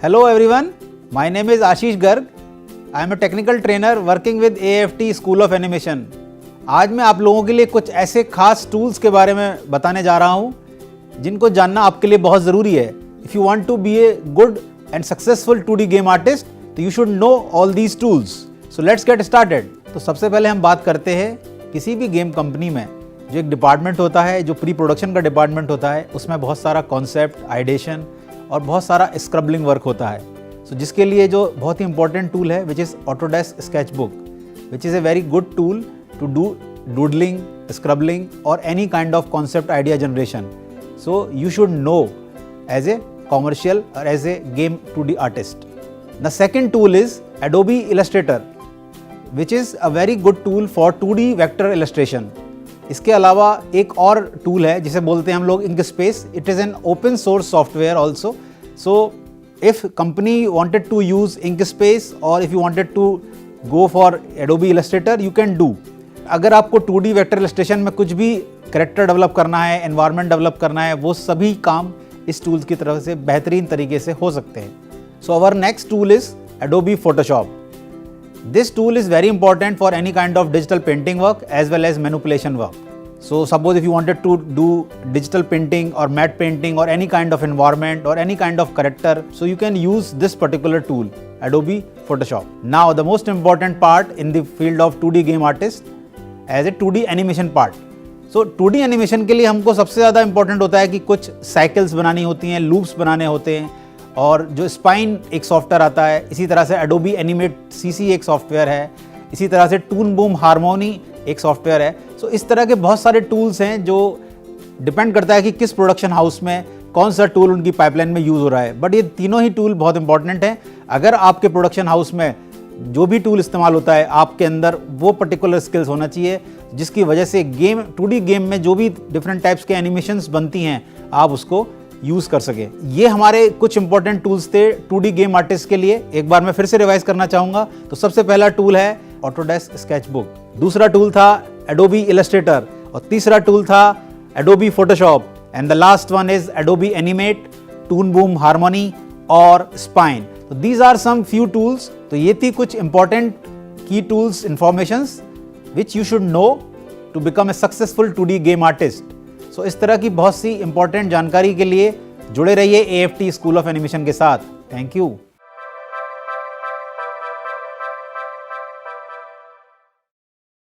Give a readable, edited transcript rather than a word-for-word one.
Hello everyone, my name is Ashish Garg. I am a technical trainer working with AFT School of Animation. आज मैं आप लोगों के लिए कुछ ऐसे खास टूल्स के बारे में बताने जा रहा हूँ जिनको जानना आपके लिए बहुत ज़रूरी है. If you want to be a good and successful 2D game artist, तो you should know all these tools. So let's get started. तो सबसे पहले हम बात करते हैं किसी भी गेम कंपनी में जो एक डिपार्टमेंट होता है, जो प्री प्रोडक्शन का डिपार्टमेंट होता है, उसमें बहुत सारा कॉन्सेप्ट, आइडेशन और बहुत सारा स्क्रबलिंग वर्क होता है. सो जिसके लिए जो बहुत ही इंपॉर्टेंट टूल है which is Autodesk Sketchbook, which is a very good tool to do doodling, scribbling और any kind of concept idea generation. So you should know as a commercial or as a game 2D artist. The second tool is Adobe Illustrator, which is a very good tool for 2D vector illustration. इसके अलावा एक और tool है जिसे बोलते हैं हम लोग Inkspace. It is an open source software also. So if company wanted to use Inkspace or if you wanted to go for Adobe Illustrator, you can do. अगर आपको 2D vector illustration में कुछ भी कैरेक्टर डेवलप करना है, environment develop करना है, वो सभी काम इस टूल्स की तरफ से बेहतरीन तरीके से हो सकते हैं. So our next tool is Adobe Photoshop. This tool is very important for any kind of digital painting work as well as manipulation work. So suppose if you wanted to do digital painting or matte painting or any kind of environment or any kind of character, so you can use this particular tool, Adobe Photoshop. Now the most important part in the field of 2D game artist as a 2D animation part. So 2D animation के लिए हमको सबसे ज़्यादा important होता है कि कुछ cycles बनानी होती हैं, लूप्स बनाने होते हैं, और जो स्पाइन एक सॉफ्टवेयर आता है, इसी तरह से Adobe Animate CC एक सॉफ्टवेयर है, इसी तरह से टून बूम हारमोनी एक सॉफ्टवेयर है. सो इस तरह के बहुत सारे टूल्स हैं जो डिपेंड करता है कि किस प्रोडक्शन हाउस में कौन सा टूल उनकी पाइपलाइन में यूज़ हो रहा है. बट ये तीनों ही टूल बहुत इंपॉर्टेंट हैं. अगर आपके प्रोडक्शन हाउस में जो भी टूल इस्तेमाल होता है, आपके अंदर वो पर्टिकुलर स्किल्स होना चाहिए जिसकी वजह से गेम 2D गेम में जो भी डिफरेंट टाइप्स के एनिमेशंस बनती हैं आप उसको यूज़ कर सकें. ये हमारे कुछ इंपॉर्टेंट टूल्स थे 2D गेम आर्टिस्ट के लिए. एक बार मैं फिर से रिवाइज करना चाहूँगा. तो सबसे पहला टूल है ऑटोडेस्क स्केचबुक, दूसरा टूल था Adobe Illustrator और तीसरा टूल था Adobe Photoshop, and the last one is Adobe Animate, Toon Boom Harmony और स्पाइन. तो these are some few tools. तो ये थी कुछ इंपॉर्टेंट की tools, informations which you should know to become a successful 2D game artist. So इस तरह की बहुत सी इंपॉर्टेंट जानकारी के लिए जुड़े रहिए AFT स्कूल ऑफ एनिमेशन के साथ. Thank you.